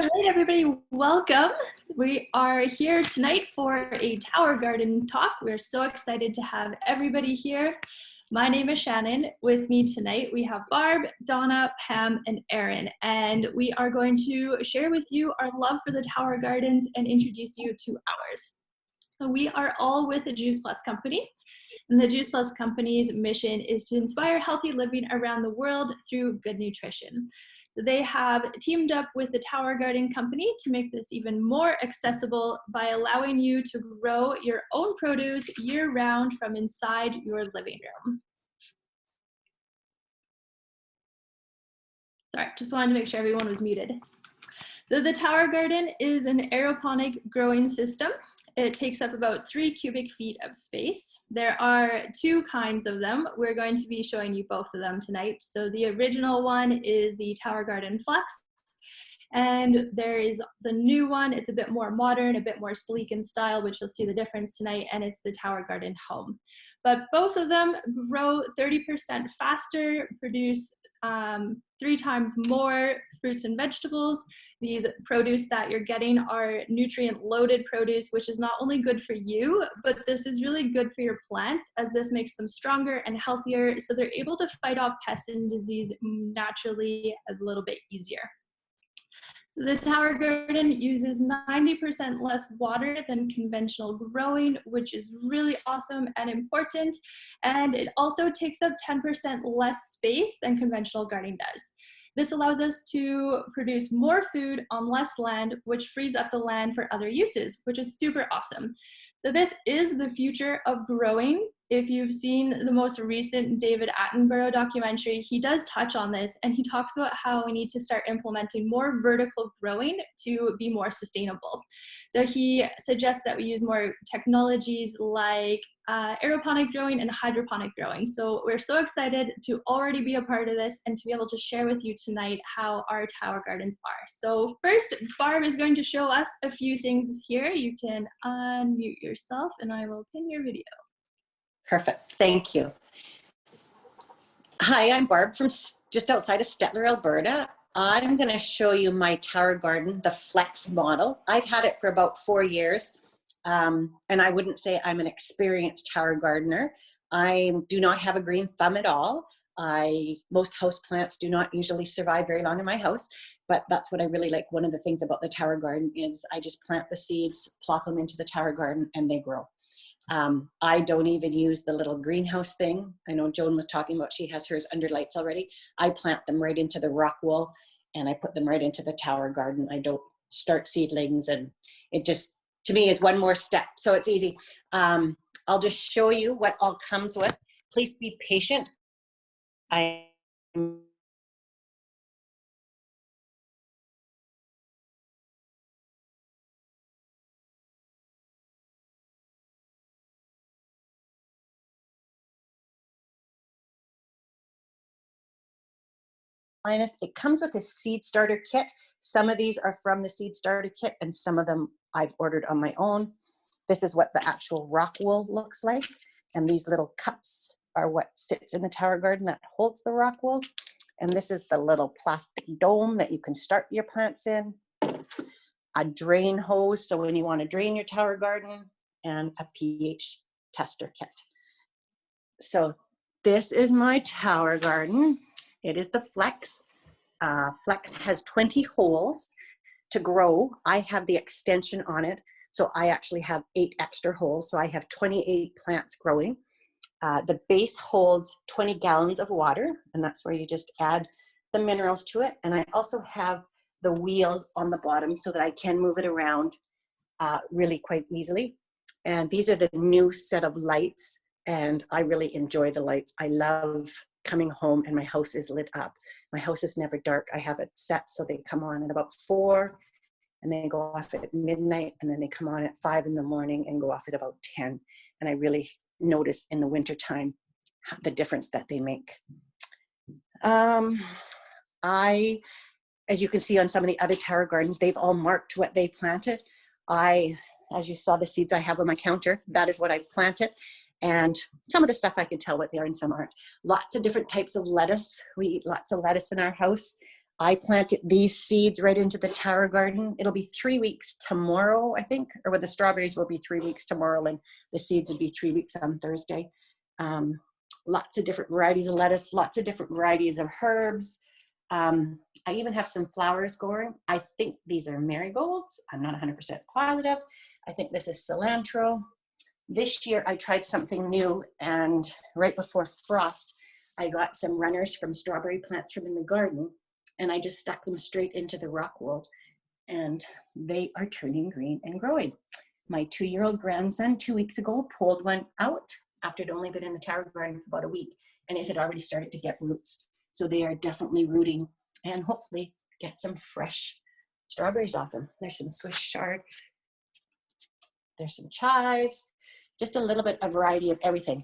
right, everybody, welcome. We are here tonight for a Tower Garden talk. We're so excited to have everybody here. My name is Shannon. With me tonight, we have Barb, Donna, Pam, and Erin, and we are going to share with you our love for the Tower Gardens and introduce you to ours. We are all with the Juice Plus Company, and the Juice Plus Company's mission is to inspire healthy living around the world through good nutrition. They have teamed up with the Tower Garden Company to make this even more accessible by allowing you to grow your own produce year-round from inside your living room. Sorry, just wanted to make sure everyone was muted. So the Tower Garden is an aeroponic growing system. It takes up about 3 cubic feet of space. There are 2 kinds of them. We're going to be showing you both of them tonight. So the original one is the Tower Garden Flex, and there is the new one. It's a bit more modern, a bit more sleek in style, which you'll see the difference tonight, and it's the Tower Garden Home. But both of them grow 30% faster, produce 3 times more fruits and vegetables. These produce that you're getting are nutrient-loaded produce, which is not only good for you, but this is really good for your plants, as this makes them stronger and healthier, so they're able to fight off pests and disease naturally a little bit easier. So the Tower Garden uses 90% less water than conventional growing, which is really awesome and important. And it also takes up 10% less space than conventional gardening does. This allows us to produce more food on less land, which frees up the land for other uses, which is super awesome. So this is the future of growing. If you've seen the most recent David Attenborough documentary, he does touch on this, and he talks about how we need to start implementing more vertical growing to be more sustainable. So he suggests that we use more technologies like aeroponic growing and hydroponic growing. So we're so excited to already be a part of this and to be able to share with you tonight how our Tower Gardens are. So first, Barb is going to show us a few things here. You can unmute yourself and I will pin your video. Perfect, thank you. Hi, I'm Barb from just outside of Stettler, Alberta. I'm gonna show you my Tower Garden, the Flex model. I've had it for about 4 years, and I wouldn't say I'm an experienced Tower gardener. I do not have a green thumb at all. Most houseplants do not usually survive very long in my house, but that's what I really like. One of the things about the Tower Garden is I just plant the seeds, plop them into the Tower Garden, and they grow. I don't even use the little greenhouse thing. I know Joan was talking about she has hers under lights already. I plant them right into the rock wool and I put them right into the Tower Garden. I don't start seedlings, and it just, to me, is one more step. So it's easy. I'll just show you what all comes with. Please be patient. It comes with a seed starter kit. Some of these are from the seed starter kit and some of them I've ordered on my own. This is what the actual rock wool looks like. And these little cups are what sits in the Tower Garden that holds the rock wool. And this is the little plastic dome that you can start your plants in. A drain hose, so when you want to drain your Tower Garden, and a pH tester kit. So this is my Tower Garden. It is the Flex. Flex has 20 holes to grow. I have the extension on it, so I actually have 8 extra holes, so I have 28 plants growing. The base holds 20 gallons of water, and that's where you just add the minerals to it. And I also have the wheels on the bottom so that I can move it around really quite easily. And these are the new set of lights, and I really enjoy the lights. I love coming home and my house is lit up. My house is never dark. I have it set so they come on at about 4 and they go off at midnight, and then they come on at 5 in the morning and go off at about 10. And I really notice in the wintertime the difference that they make. As you can see on some of the other Tower Gardens, they've all marked what they planted. As you saw the seeds I have on my counter, that is what I planted. And some of the stuff I can tell what they are and some aren't. Lots of different types of lettuce. We eat lots of lettuce in our house. I planted these seeds right into the tower garden. It'll be 3 weeks tomorrow, I think, or with the strawberries will be 3 weeks tomorrow, and the seeds would be 3 weeks on Thursday. Lots of different varieties of lettuce, lots of different varieties of herbs. I even have some flowers going. I think these are marigolds. I'm not 100% positive. I think this is cilantro. This year I tried something new, and right before frost, I got some runners from strawberry plants from in the garden, and I just stuck them straight into the rock wool, and they are turning green and growing. My 2-year-old grandson 2 weeks ago pulled one out after it had only been in the tower garden for about a week, and it had already started to get roots. So they are definitely rooting, and hopefully get some fresh strawberries off them. There's some Swiss chard, there's some chives, just a little bit of variety of everything.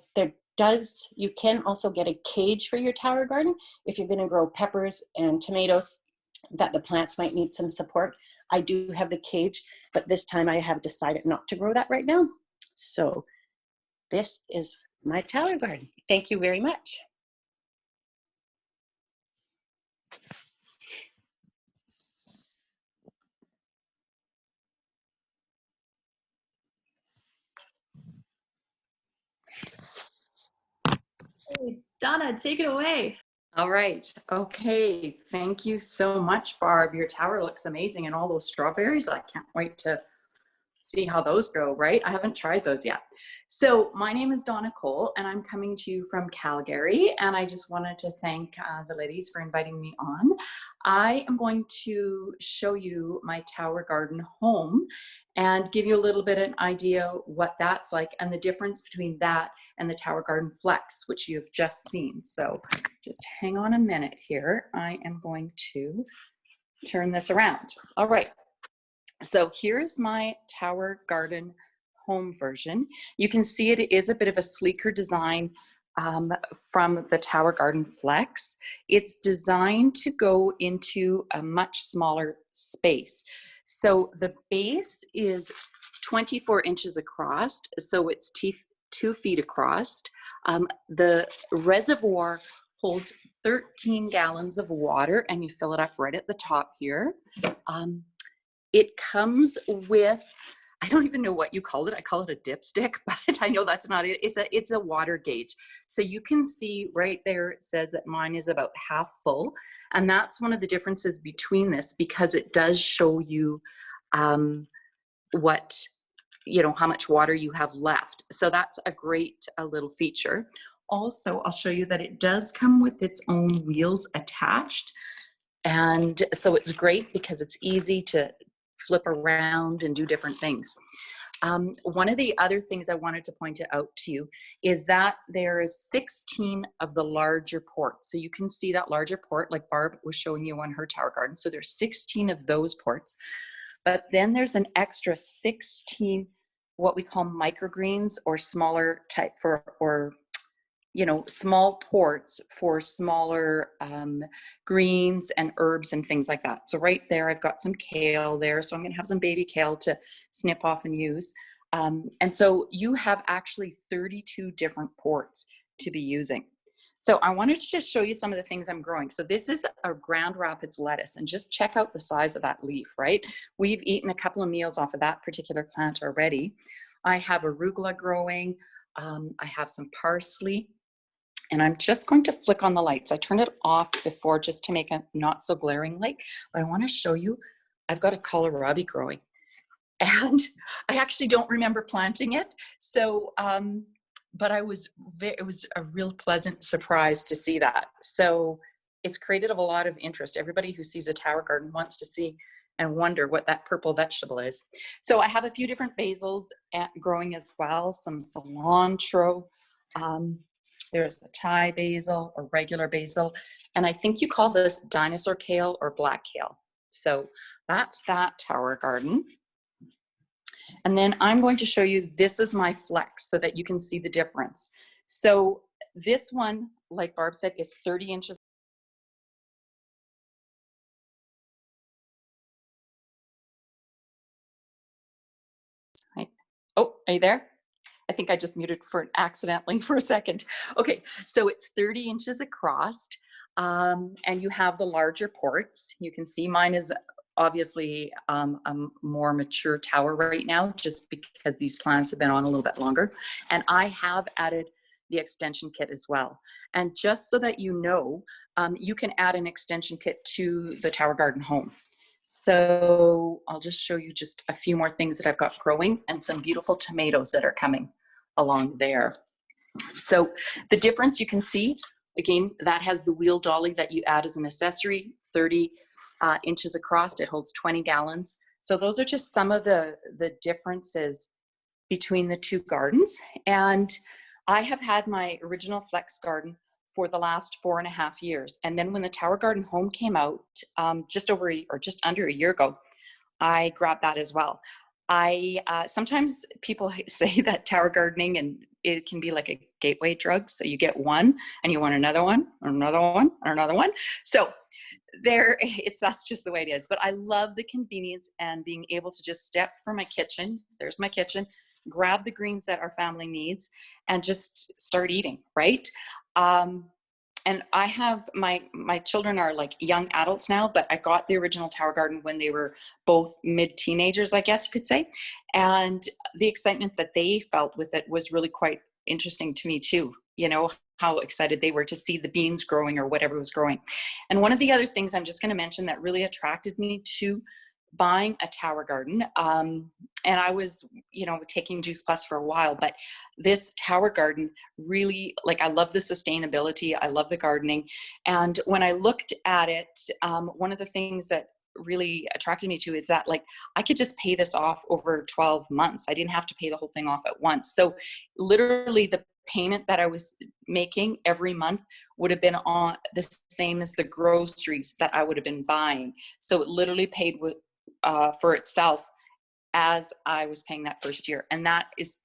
You can also get a cage for your tower garden if you're going to grow peppers and tomatoes that the plants might need some support. I do have the cage, but this time I have decided not to grow that right now. So this is my tower garden. Thank you very much. Hey, Donna, take it away. All right. Okay. Thank you so much, Barb. Your tower looks amazing, and all those strawberries, I can't wait to see how those go, right? I haven't tried those yet. So my name is Donna Cole, and I'm coming to you from Calgary, and I just wanted to thank the ladies for inviting me on. I am going to show you my tower garden home and give you a little bit of an idea what that's like and the difference between that and the tower garden flex, which you've just seen. So just hang on a minute here. I am going to turn this around. All right. So here's my tower garden home version. You can see it is a bit of a sleeker design from the Tower Garden Flex. It's designed to go into a much smaller space. So the base is 24 inches across, so it's 2 feet across. The reservoir holds 13 gallons of water, and you fill it up right at the top here. It comes with, I don't even know what you call it. I call it a dipstick, but I know that's not it. It's a water gauge. So you can see right there, it says that mine is about half full. And that's one of the differences between this, because it does show you how much water you have left. So that's a great little feature. Also, I'll show you that it does come with its own wheels attached. And so it's great because it's easy to flip around and do different things. One of the other things I wanted to point out to you is that there is 16 of the larger ports. So you can see that larger port, like Barb was showing you on her tower garden. So there's 16 of those ports. But then there's an extra 16 what we call microgreens, or smaller type small ports for smaller greens and herbs and things like that. So right there, I've got some kale there. So I'm gonna have some baby kale to snip off and use. And so you have actually 32 different ports to be using. So I wanted to just show you some of the things I'm growing. So this is a Grand Rapids lettuce, and just check out the size of that leaf, right? We've eaten a couple of meals off of that particular plant already. I have arugula growing. I have some parsley. And I'm just going to flick on the lights. I turned it off before just to make a not so glaring light, but I want to show you, I've got a kohlrabi growing, and I actually don't remember planting it. So, but it was a real pleasant surprise to see that. So it's created a lot of interest. Everybody who sees a tower garden wants to see and wonder what that purple vegetable is. So I have a few different basils growing as well, some cilantro. There's the Thai basil or regular basil. And I think you call this dinosaur kale or black kale. So that's that tower garden. And then I'm going to show you, this is my flex so that you can see the difference. So this one, like Barb said, is 30 inches. Right. Oh, are you there? I think I just muted accidentally for a second. Okay, so it's 30 inches across. And you have the larger ports. You can see mine is obviously a more mature tower right now, just because these plants have been on a little bit longer. And I have added the extension kit as well. And just so that you know, you can add an extension kit to the Tower Garden home. So I'll just show you just a few more things that I've got growing and some beautiful tomatoes that are coming along there. So the difference you can see, again, that has the wheel dolly that you add as an accessory, 30 inches across, it holds 20 gallons. So those are just some of the differences between the two gardens. And I have had my original Flex garden for the last 4.5 years. And then when the Tower Garden home came out just under a year ago, I grabbed that as well. Sometimes people say that tower gardening, and it can be like a gateway drug. So you get one and you want another one, or another one, or another one. So that's just the way it is. But I love the convenience and being able to just step from my kitchen. There's my kitchen, grab the greens that our family needs, and just start eating, right? And I have my children are like young adults now, but I got the original Tower Garden when they were both mid-teenagers, I guess you could say. And the excitement that they felt with it was really quite interesting to me too. You know, how excited they were to see the beans growing or whatever was growing. And one of the other things I'm just going to mention that really attracted me to buying a Tower Garden, and I was, taking Juice Plus for a while, but this Tower Garden really, I love the sustainability, I love the gardening. And when I looked at it, one of the things that really attracted me to is that I could just pay this off over 12 months. I didn't have to pay the whole thing off at once. So literally the payment that I was making every month would have been on the same as the groceries that I would have been buying. So it literally paid for itself as I was paying that first year. And that is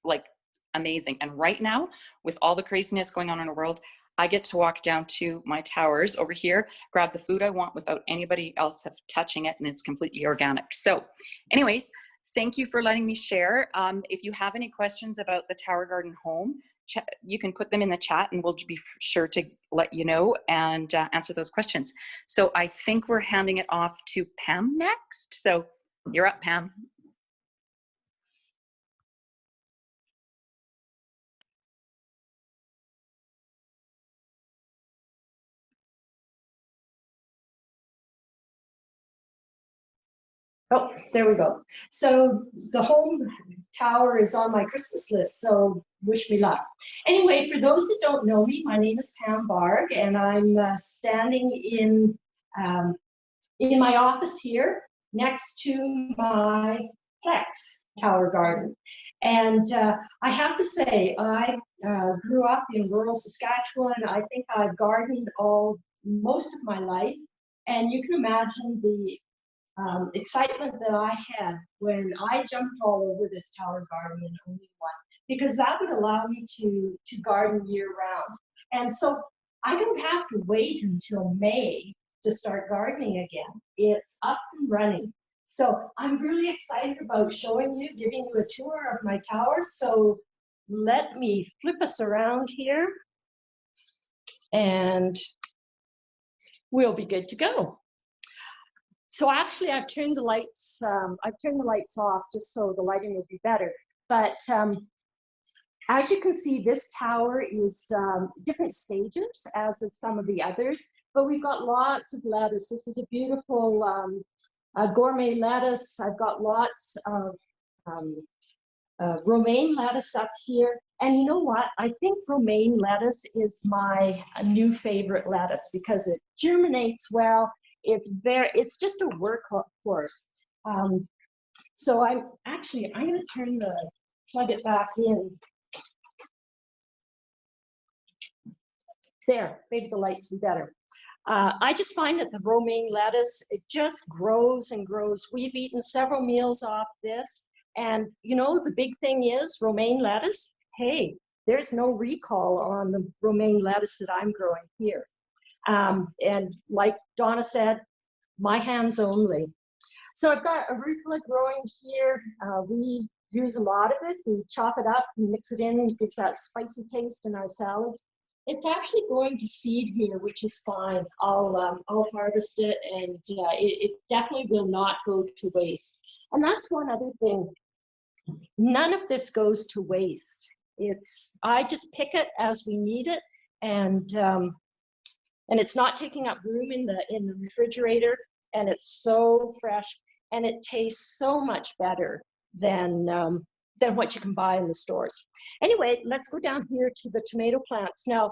amazing. And right now, with all the craziness going on in the world, I get to walk down to my towers over here, grab the food I want without anybody else touching it, and it's completely organic. So anyways, thank you for letting me share. If you have any questions about the Tower Garden home, you can put them in the chat and we'll be sure to let you know and answer those questions. So I think we're handing it off to Pam next. So you're up, Pam. Oh, there we go. So the home tower is on my Christmas list, so wish me luck. Anyway, for those that don't know me, my name is Pam Barb, and I'm standing in my office here next to my Flex Tower Garden. And I have to say, I grew up in rural Saskatchewan. I think I've gardened most of my life, and you can imagine the excitement that I had when I jumped all over this Tower Garden in only one, because that would allow me to garden year round. And so I don't have to wait until May to start gardening again. It's up and running. So I'm really excited about showing you, giving you a tour of my tower. So let me flip us around here and we'll be good to go. So actually, I've turned the lights off just so the lighting will be better. But as you can see, this tower is different stages, as is some of the others. But we've got lots of lettuce. This is a beautiful gourmet lettuce. I've got lots of romaine lettuce up here. And you know what? I think romaine lettuce is my new favorite lettuce because it germinates well. It's just a workhorse. So I'm going to plug it back in. There, maybe the lights be better. I just find that the romaine lettuce, it just grows and grows. We've eaten several meals off this. And you know, the big thing is romaine lettuce. Hey, there's no recall on the romaine lettuce that I'm growing here. And like Donna said, my hands only. So I've got arugula growing here. We use a lot of it. We chop it up and mix it in. It gives that spicy taste in our salads. It's actually going to seed here, which is fine. I'll harvest it, and it definitely will not go to waste. And that's one other thing. None of this goes to waste. I just pick it as we need it, and it's not taking up room in the refrigerator, and it's so fresh, and it tastes so much better than what you can buy in the stores. Anyway, let's go down here to the tomato plants. Now,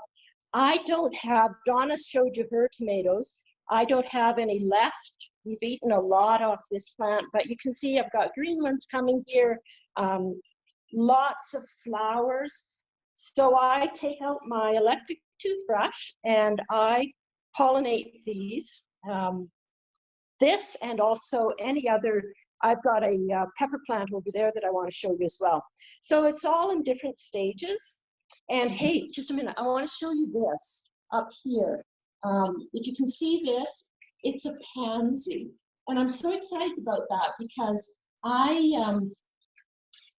I don't have, Donna showed you her tomatoes. I don't have any left. We've eaten a lot off this plant, but you can see I've got green ones coming here, lots of flowers. So I take out my electric toothbrush and I pollinate these. This and also any other, I've got a pepper plant over there that I want to show you as well. So it's all in different stages. And hey, just a minute, I want to show you this up here. If you can see this, it's a pansy. And I'm so excited about that because I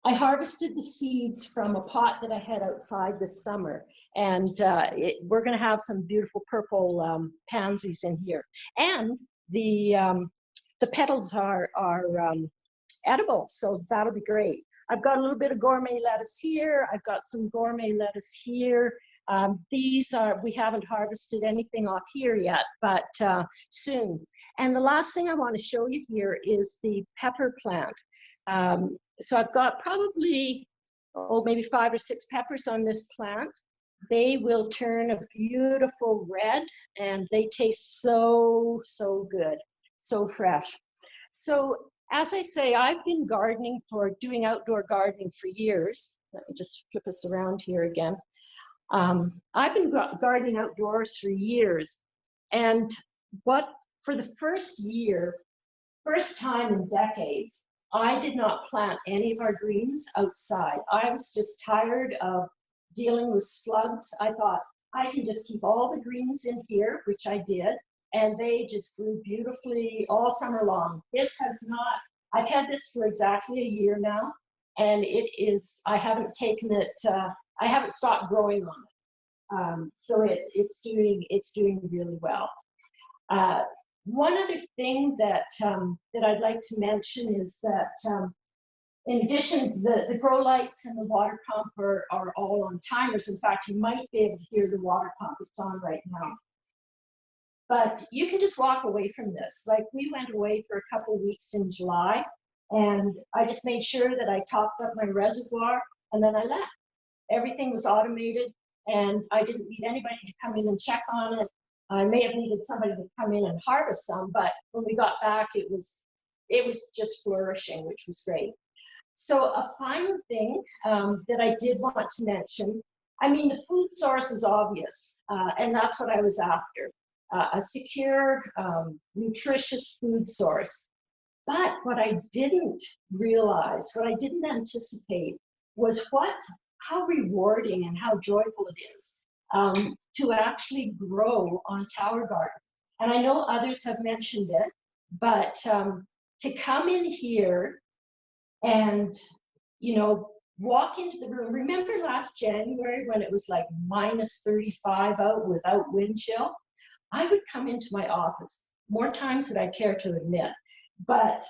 harvested the seeds from a pot that I had outside this summer. And we're going to have some beautiful purple pansies in here. And the petals are edible, so that'll be great. I've got a little bit of gourmet lettuce here. I've got some gourmet lettuce here. We haven't harvested anything off here yet, but soon. And the last thing I want to show you here is the pepper plant. So I've got probably, maybe 5 or 6 peppers on this plant. They will turn a beautiful red and they taste so, so good, so fresh. So as I say, I've been doing outdoor gardening for years. Let me just flip us around here again. I've been gardening outdoors for years. And for the first time in decades, I did not plant any of our greens outside. I was just tired of dealing with slugs. I thought I can just keep all the greens in here, which I did, and they just grew beautifully all summer long. I've had this for exactly a year now, and I haven't taken it, I haven't stopped growing on it. So it's doing really well. One other thing that I'd like to mention is that in addition, the grow lights and the water pump are all on timers. In fact, you might be able to hear the water pump. It's on right now. But you can just walk away from this. Like, we went away for a couple of weeks in July, and I just made sure that I topped up my reservoir, and then I left. Everything was automated, and I didn't need anybody to come in and check on it. I may have needed somebody to come in and harvest some, but when we got back, it was just flourishing, which was great. So a final thing that I did want to mention, I mean, the food source is obvious, and that's what I was after, a secure, nutritious food source. But what I didn't realize, what I didn't anticipate was how rewarding and how joyful it is to actually grow on Tower Garden. And I know others have mentioned it, but to come in here and, walk into the room. Remember last January when it was like minus 35 out without wind chill? I would come into my office more times than I care to admit, but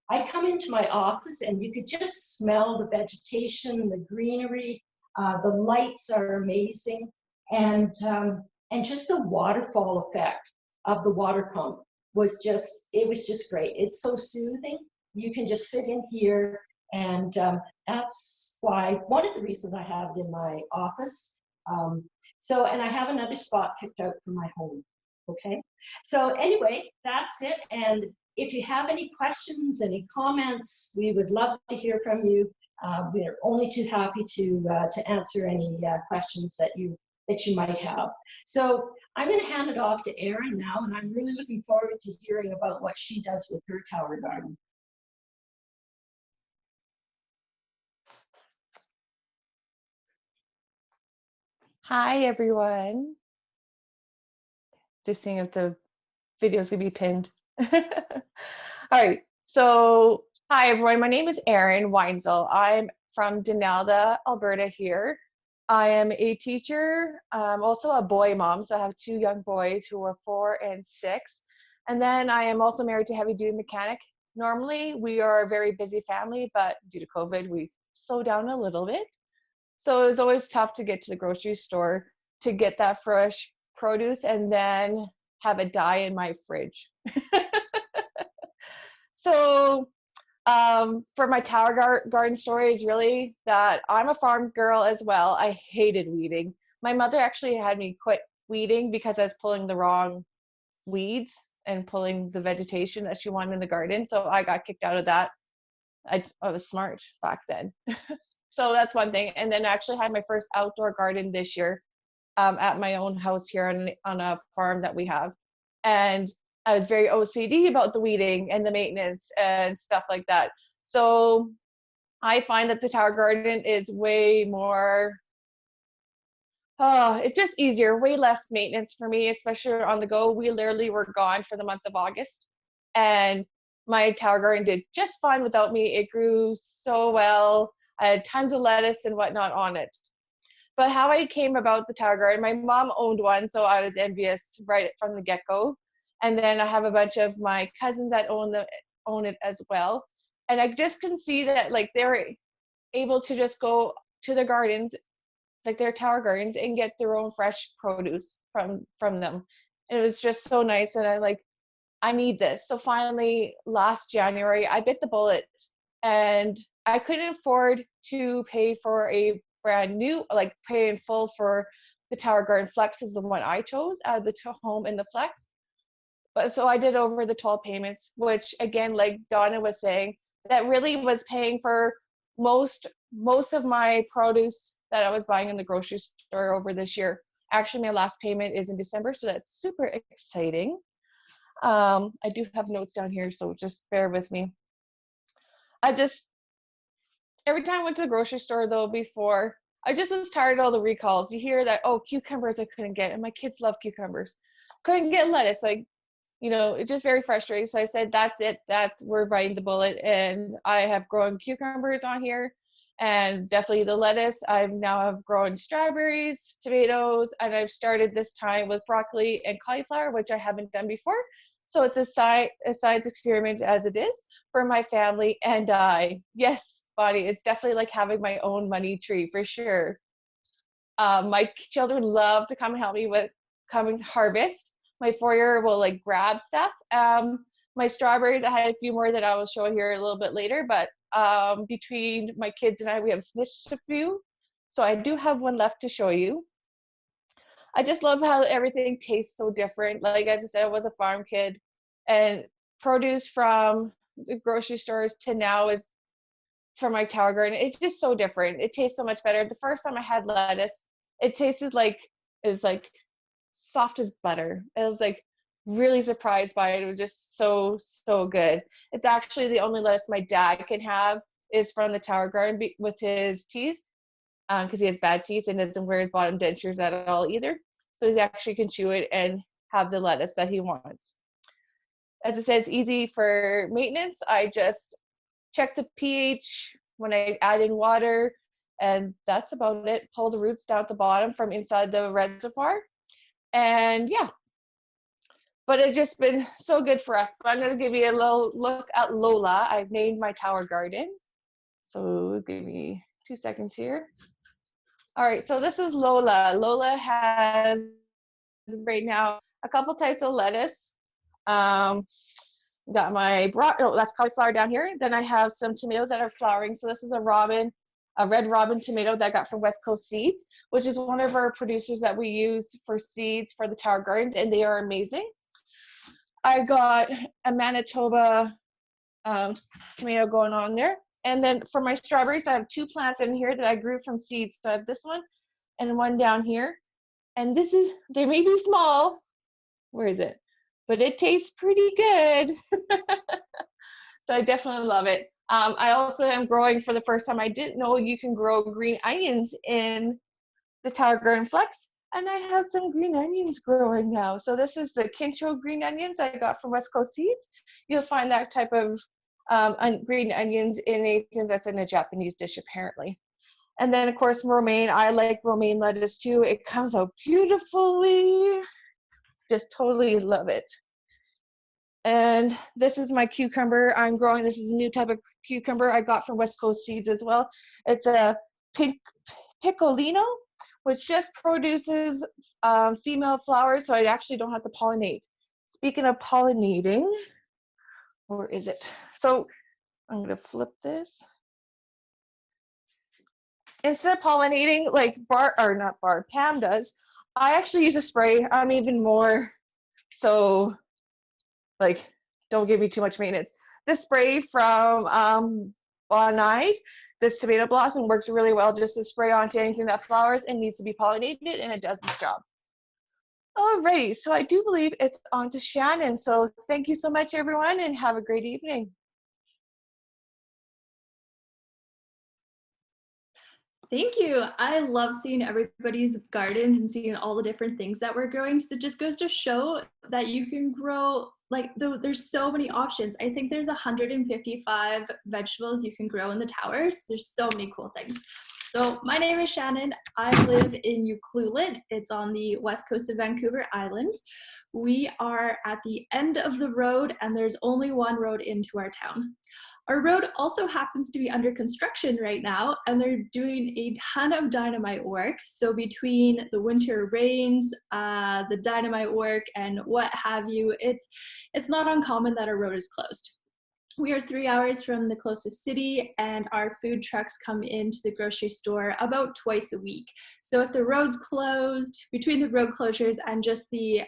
I'd come into my office and you could just smell the vegetation, the greenery, the lights are amazing, and just the waterfall effect of the water pump was just great. It's so soothing. You can just sit in here, and that's why, one of the reasons I have it in my office. And I have another spot picked out for my home. Okay, so anyway, that's it. And if you have any questions, any comments, we would love to hear from you. We're only too happy to answer any questions that you might have. So I'm going to hand it off to Erin now, and I'm really looking forward to hearing about what she does with her tower garden. Hi, everyone. Just seeing if the video's gonna be pinned. All right, so hi, everyone. My name is Erin Weinzel. I'm from Denalda, Alberta here. I am a teacher. I'm also a boy mom, so I have 2 young boys who are 4 and 6. And then I am also married to a heavy-duty mechanic. Normally, we are a very busy family, but due to COVID, we slowed down a little bit. So it was always tough to get to the grocery store to get that fresh produce and then have it die in my fridge. So for my tower garden story is really that I'm a farm girl as well. I hated weeding. My mother actually had me quit weeding because I was pulling the wrong weeds and pulling the vegetation that she wanted in the garden. So I got kicked out of that. I was smart back then. So that's one thing. And then I actually had my first outdoor garden this year at my own house here on a farm that we have. And I was very OCD about the weeding and the maintenance and stuff like that. So I find that the tower garden is way more, it's just easier, way less maintenance for me, especially on the go. We literally were gone for the month of August. And my tower garden did just fine without me. It grew so well. I had tons of lettuce and whatnot on it. But how I came about the tower garden, my mom owned one, so I was envious right from the get-go. And then I have a bunch of my cousins that own it as well. And I just can see that like they're able to just go to the gardens, like their tower gardens, and get their own fresh produce from them. And it was just so nice. And I need this. So finally, last January, I bit the bullet, and I couldn't afford to pay for a brand new, like pay in full for the Tower Garden Flex is the one I chose out of the home and the Flex. But so I did over the 12 payments, which again, like Donna was saying, that really was paying for most of my produce that I was buying in the grocery store over this year. Actually, my last payment is in December, so that's super exciting. I do have notes down here, so just bear with me. Every time I went to the grocery store though before, I just was tired of all the recalls. You hear that, oh, cucumbers I couldn't get, and my kids love cucumbers. Couldn't get lettuce, it's just very frustrating. So I said, that's it, we're biting the bullet. And I have grown cucumbers on here, and definitely the lettuce. I now have grown strawberries, tomatoes, and I've started this time with broccoli and cauliflower, which I haven't done before. So it's a science experiment as it is for my family and I. Yes, Bonnie, it's definitely like having my own money tree for sure. My children love to come and help me with coming to harvest. My 4-year will like grab stuff. My strawberries, I had a few more that I will show here a little bit later, but between my kids and I, we have snitched a few. So I do have one left to show you. I just love how everything tastes so different. Like, as I said, I was a farm kid, and produce from the grocery stores to now is from my tower garden. It's just so different. It tastes so much better. The first time I had lettuce, it tasted like, it was like soft as butter. I was like really surprised by it. It was just so, so good. It's actually the only lettuce my dad can have is from the tower garden with his teeth, because he has bad teeth and doesn't wear his bottom dentures at all either. So he actually can chew it and have the lettuce that he wants. As I said, it's easy for maintenance. I just check the pH when I add in water, and that's about it. Pull the roots down at the bottom from inside the reservoir. And yeah, but it's just been so good for us. But I'm going to give you a little look at Lola. I've named my tower garden. So give me 2 seconds here. All right, so this is Lola. Lola has right now a couple types of lettuce. Got my that's cauliflower down here. Then I have some tomatoes that are flowering. So this is a red robin tomato that I got from West Coast Seeds, which is one of our producers that we use for seeds for the tower gardens, and they are amazing. I got a Manitoba tomato going on there. And then for my strawberries, I have 2 plants in here that I grew from seeds. So I have this one and one down here. And they may be small. Where is it? But it tastes pretty good. So I definitely love it. I also am growing for the first time. I didn't know you can grow green onions in the Tower Garden Flex. And I have some green onions growing now. So this is the Kincho green onions I got from West Coast Seeds. You'll find that type of green onions in anything that's in a Japanese dish, apparently. And then of course romaine, I like romaine lettuce too. It comes out beautifully. Just totally love it. And this is my cucumber I'm growing. This is a new type of cucumber I got from West Coast Seeds as well. It's a pink piccolino, which just produces female flowers, so I actually don't have to pollinate. Speaking of pollinating, where is it? So I'm going to flip this. Instead of pollinating like Pam does, I actually use a spray. I'm even more so, like, don't give me too much maintenance. This spray from Bonide, this tomato blossom, works really well just to spray onto anything that flowers and needs to be pollinated, and it does its job. Alrighty, so I do believe it's on to Shannon. So thank you so much, everyone, and have a great evening. Thank you. I love seeing everybody's gardens and seeing all the different things that we're growing. So it just goes to show that you can grow, like, there's so many options. I think there's 155 vegetables you can grow in the towers. There's so many cool things. So my name is Shannon. I live in Ucluelet. It's on the west coast of Vancouver Island. We are at the end of the road, and there's only one road into our town. Our road also happens to be under construction right now, and they're doing a ton of dynamite work. So between the winter rains, the dynamite work, and what have you, it's not uncommon that our road is closed. We are 3 hours from the closest city, and our food trucks come into the grocery store about twice a week. So if the road's closed, between the road closures and just the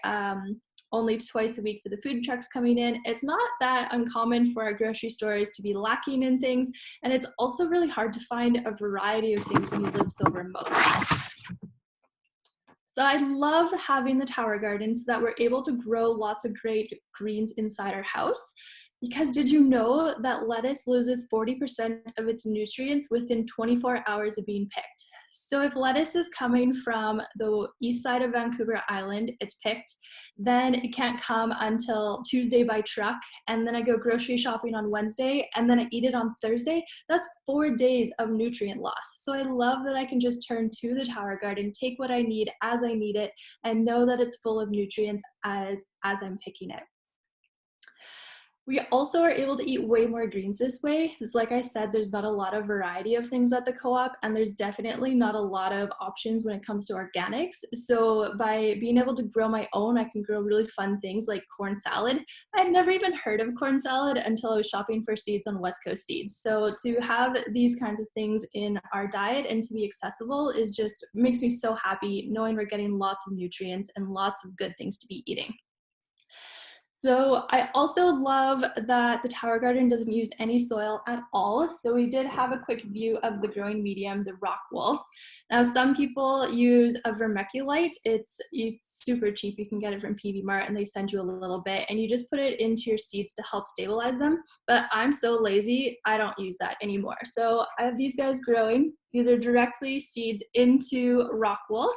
only twice a week for the food trucks coming in, it's not that uncommon for our grocery stores to be lacking in things, and it's also really hard to find a variety of things when you live so remote. So I love having the tower garden so that we're able to grow lots of great greens inside our house. Because did you know that lettuce loses 40% of its nutrients within 24 hours of being picked? So if lettuce is coming from the east side of Vancouver Island, it's picked, then it can't come until Tuesday by truck, and then I go grocery shopping on Wednesday, and then I eat it on Thursday. That's 4 days of nutrient loss. So I love that I can just turn to the tower garden, take what I need as I need it, and know that it's full of nutrients as I'm picking it. We also are able to eat way more greens this way, because like I said, there's not a lot of variety of things at the co-op, and there's definitely not a lot of options when it comes to organics. So by being able to grow my own, I can grow really fun things like corn salad. I've never even heard of corn salad until I was shopping for seeds on West Coast Seeds. So to have these kinds of things in our diet and to be accessible is just makes me so happy, knowing we're getting lots of nutrients and lots of good things to be eating. So I also love that the tower garden doesn't use any soil at all. So we did have a quick view of the growing medium, the rock wool. Now some people use a vermiculite. It's super cheap. You can get it from PV Mart, and they send you a little bit, and you just put it into your seeds to help stabilize them. But I'm so lazy, I don't use that anymore. So I have these guys growing. These are directly seeds into rock wool.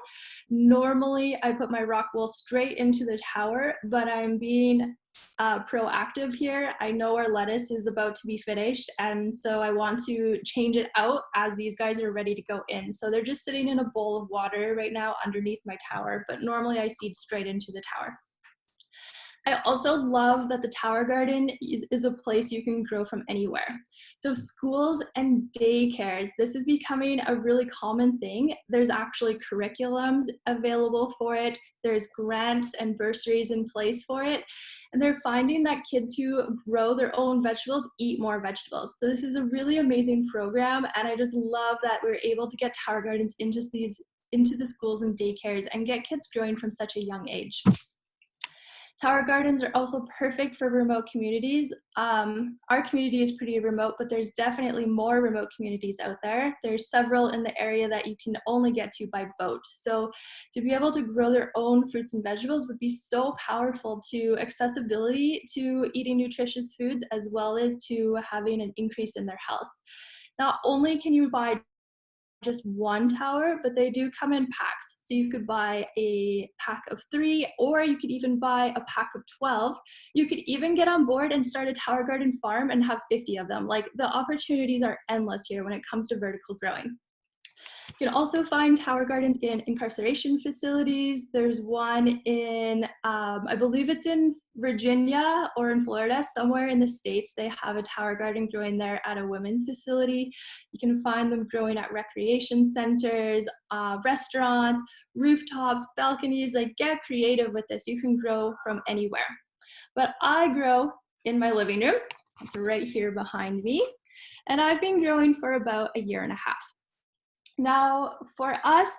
Normally I put my rock wool straight into the tower, but I'm being proactive here. I know our lettuce is about to be finished, and so I want to change it out as these guys are ready to go in. So they're just sitting in a bowl of water right now underneath my tower, but normally I seed straight into the tower. I also love that the tower garden is a place you can grow from anywhere. So schools and daycares, this is becoming a really common thing. There's actually curriculums available for it. There's grants and bursaries in place for it. And they're finding that kids who grow their own vegetables eat more vegetables. So this is a really amazing program. And I just love that we're able to get tower gardens into the schools and daycares and get kids growing from such a young age. Tower gardens are also perfect for remote communities. Our community is pretty remote, but there's definitely more remote communities out there. There's several in the area that you can only get to by boat. So to be able to grow their own fruits and vegetables would be so powerful to accessibility to eating nutritious foods, as well as to having an increase in their health. Not only can you buy just one tower, but they do come in packs. So you could buy a pack of 3, or you could even buy a pack of 12. You could even get on board and start a tower garden farm and have 50 of them. Like, the opportunities are endless here when it comes to vertical growing. You can also find tower gardens in incarceration facilities. There's one in, I believe it's in Virginia or in Florida, somewhere in the States. They have a tower garden growing there at a women's facility. You can find them growing at recreation centers, restaurants, rooftops, balconies. Like, get creative with this. You can grow from anywhere. But I grow in my living room. It's right here behind me. And I've been growing for about 1.5 years. Now, for us,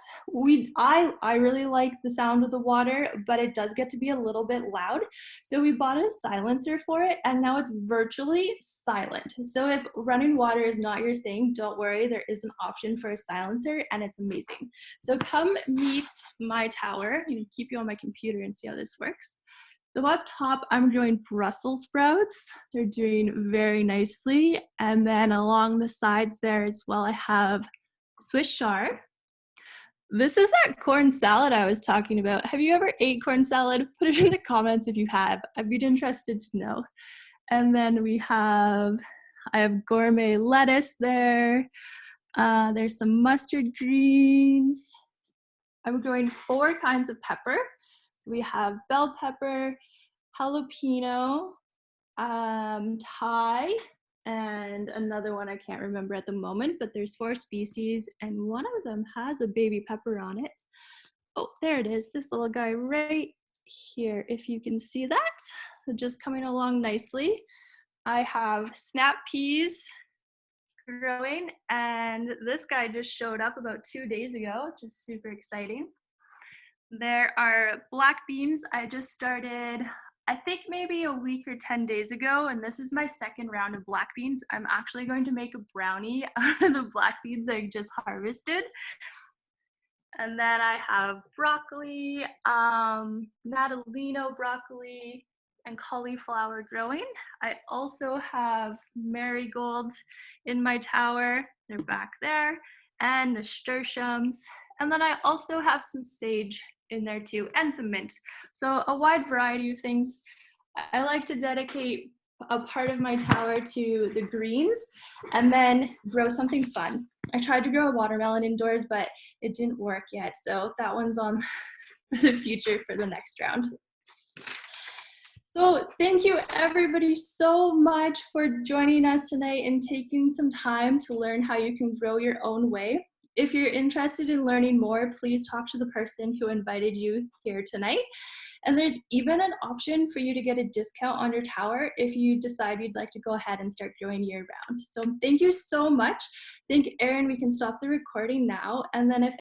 I really like the sound of the water, but it does get to be a little bit loud. So we bought a silencer for it, and now it's virtually silent. So if running water is not your thing, don't worry, there is an option for a silencer, and it's amazing. So come meet my tower. I'm gonna keep you on my computer and see how this works. So up top, I'm growing Brussels sprouts. They're doing very nicely. And then along the sides there as well, I have Swiss chard. This is that corn salad I was talking about. Have you ever ate corn salad? Put it in the comments if you have. I'd be interested to know. And then I have gourmet lettuce there. There's some mustard greens. I'm growing 4 kinds of pepper. So we have bell pepper, jalapeno, Thai, and another one I can't remember at the moment, but there's 4 species, and one of them has a baby pepper on it. Oh, there it is, this little guy right here, if you can see that. So just coming along nicely. I have snap peas growing, and this guy just showed up about 2 days ago, which is super exciting. There are black beans. I just started, I think maybe a week or 10 days ago, and this is my 2nd round of black beans. I'm actually going to make a brownie out of the black beans I just harvested. And then I have broccoli, Natalino broccoli, and cauliflower growing. I also have marigolds in my tower. They're back there, and nasturtiums. And then I also have some sage in there too, and some mint. So a wide variety of things. I like to dedicate a part of my tower to the greens and then grow something fun. I tried to grow a watermelon indoors, but it didn't work yet. So that one's on for the future for the next round. So thank you everybody so much for joining us tonight and taking some time to learn how you can grow your own way. If you're interested in learning more, please talk to the person who invited you here tonight. And there's even an option for you to get a discount on your tower if you decide you'd like to go ahead and start growing year round. So thank you so much. I think, Erin, we can stop the recording now. And then if